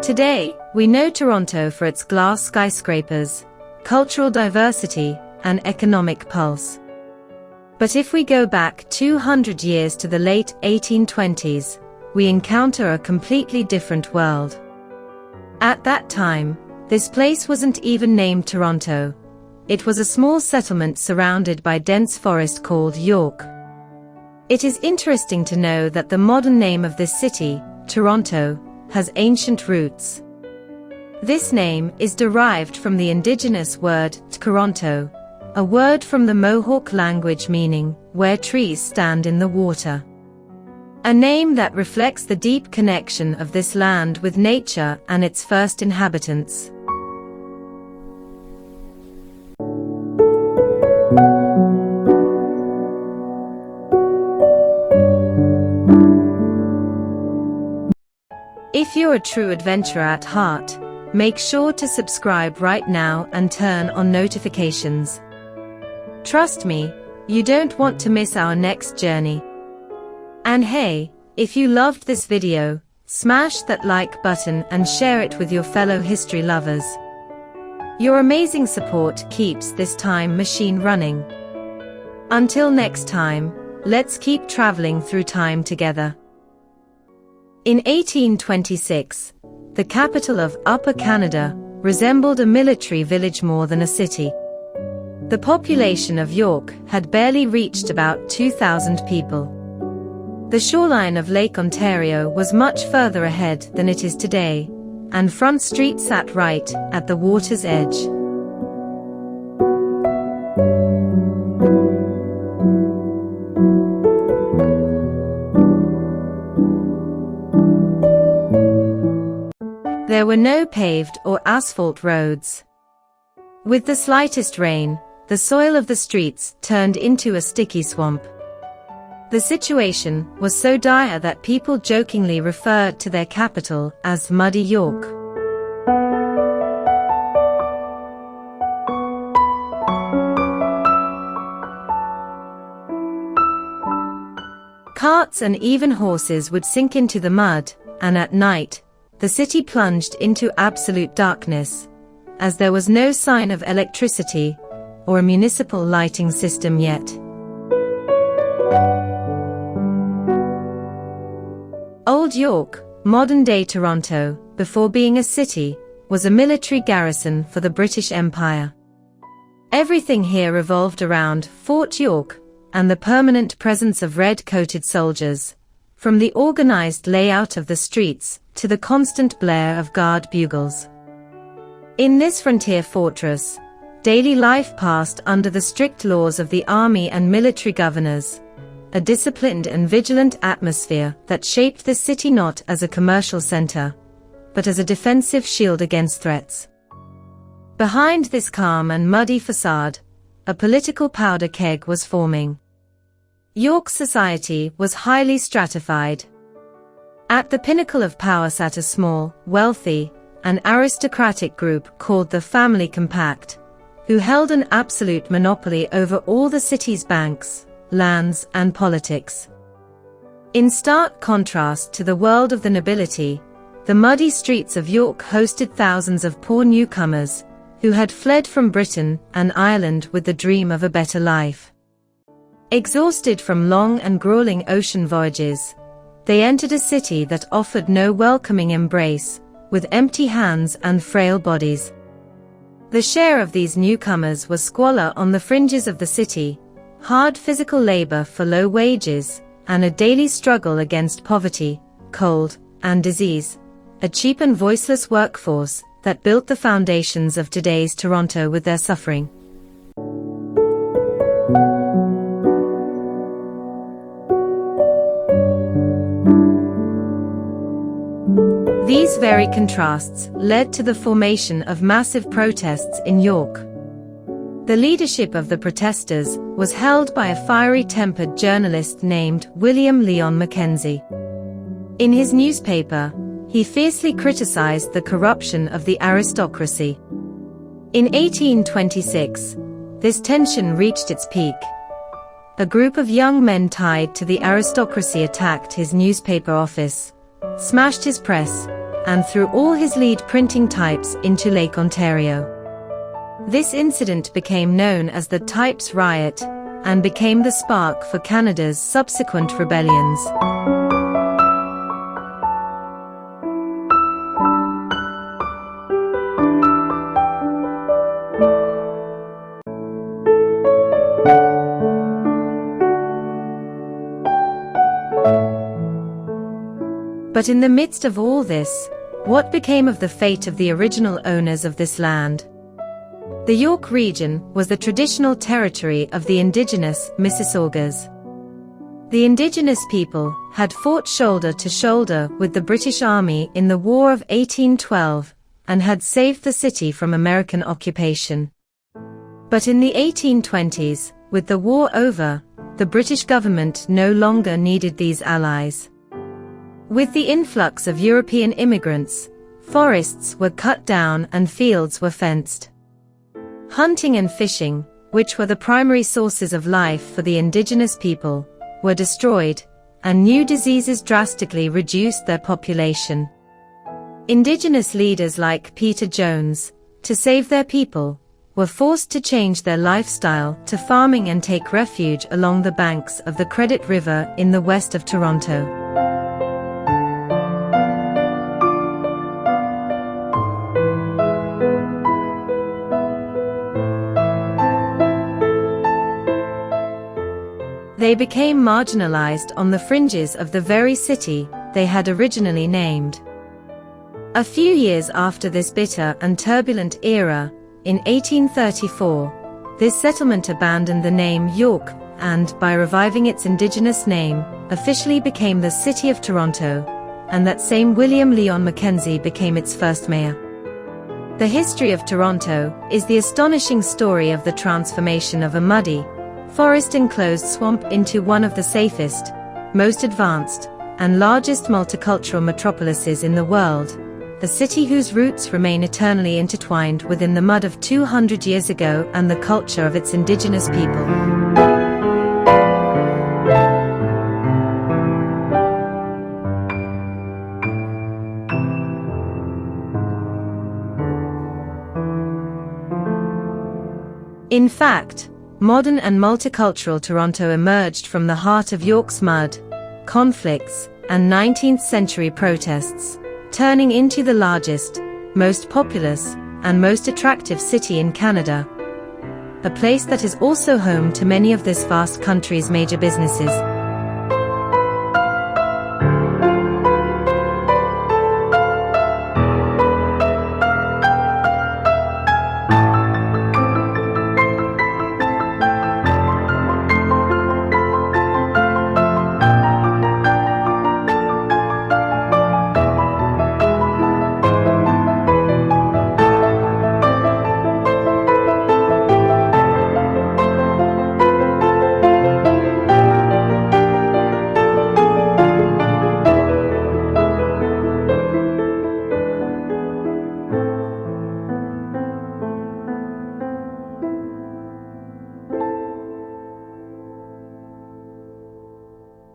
Today, we know Toronto for its glass skyscrapers, cultural diversity, and economic pulse. But if we go back 200 years to the late 1820s, we encounter a completely different world. At that time, this place wasn't even named Toronto. It was a small settlement surrounded by dense forest called York. It is interesting to know that the modern name of this city, Toronto, has ancient roots. This name is derived from the indigenous word Tkaronto, a word from the Mohawk language meaning, where trees stand in the water. A name that reflects the deep connection of this land with nature and its first inhabitants. If you're a true adventurer at heart, make sure to subscribe right now and turn on notifications. Trust me, you don't want to miss our next journey. And hey, if you loved this video, smash that like button and share it with your fellow history lovers. Your amazing support keeps this time machine running. Until next time, let's keep traveling through time together. In 1826, the capital of Upper Canada resembled a military village more than a city. The population of York had barely reached about 2,000 people. The shoreline of Lake Ontario was much further ahead than it is today, and Front Street sat right at the water's edge. There were no paved or asphalt roads. With the slightest rain, the soil of the streets turned into a sticky swamp. The situation was so dire that people jokingly referred to their capital as Muddy York. Carts and even horses would sink into the mud, and at night, the city plunged into absolute darkness, as there was no sign of electricity or a municipal lighting system yet. Old York, modern-day Toronto, before being a city, was a military garrison for the British Empire. Everything here revolved around Fort York and the permanent presence of red-coated soldiers, from the organized layout of the streets to the constant blare of guard bugles. In this frontier fortress, daily life passed under the strict laws of the army and military governors, a disciplined and vigilant atmosphere that shaped the city not as a commercial center, but as a defensive shield against threats. Behind this calm and muddy facade, a political powder keg was forming. York society was highly stratified. At the pinnacle of power sat a small, wealthy, and aristocratic group called the Family Compact, who held an absolute monopoly over all the city's banks, lands, and politics. In stark contrast to the world of the nobility, the muddy streets of York hosted thousands of poor newcomers, who had fled from Britain and Ireland with the dream of a better life. Exhausted from long and grueling ocean voyages, they entered a city that offered no welcoming embrace, with empty hands and frail bodies. The share of these newcomers was squalor on the fringes of the city, hard physical labor for low wages, and a daily struggle against poverty, cold, and disease, a cheap and voiceless workforce that built the foundations of today's Toronto with their suffering. These very contrasts led to the formation of massive protests in York. The leadership of the protesters was held by a fiery-tempered journalist named William Lyon Mackenzie. In his newspaper, he fiercely criticized the corruption of the aristocracy. In 1826, this tension reached its peak. A group of young men tied to the aristocracy attacked his newspaper office, smashed his press, and threw all his lead printing types into Lake Ontario. This incident became known as the Types Riot, and became the spark for Canada's subsequent rebellions. But in the midst of all this, what became of the fate of the original owners of this land? The York region was the traditional territory of the indigenous Mississaugas. The indigenous people had fought shoulder to shoulder with the British Army in the War of 1812, and had saved the city from American occupation. But in the 1820s, with the war over, the British government no longer needed these allies. With the influx of European immigrants, forests were cut down and fields were fenced. Hunting and fishing, which were the primary sources of life for the indigenous people, were destroyed, and new diseases drastically reduced their population. Indigenous leaders like Peter Jones, to save their people, were forced to change their lifestyle to farming and take refuge along the banks of the Credit River in the west of Toronto. They became marginalized on the fringes of the very city they had originally named. A few years after this bitter and turbulent era, in 1834, this settlement abandoned the name York and, by reviving its indigenous name, officially became the City of Toronto, and that same William Lyon Mackenzie became its first mayor. The history of Toronto is the astonishing story of the transformation of a muddy, forest-enclosed swamp into one of the safest, most advanced, and largest multicultural metropolises in the world, the city whose roots remain eternally intertwined within the mud of 200 years ago and the culture of its indigenous people. In fact, modern and multicultural Toronto emerged from the heart of York's mud, conflicts, and 19th-century protests, turning into the largest, most populous, and most attractive city in Canada, a place that is also home to many of this vast country's major businesses.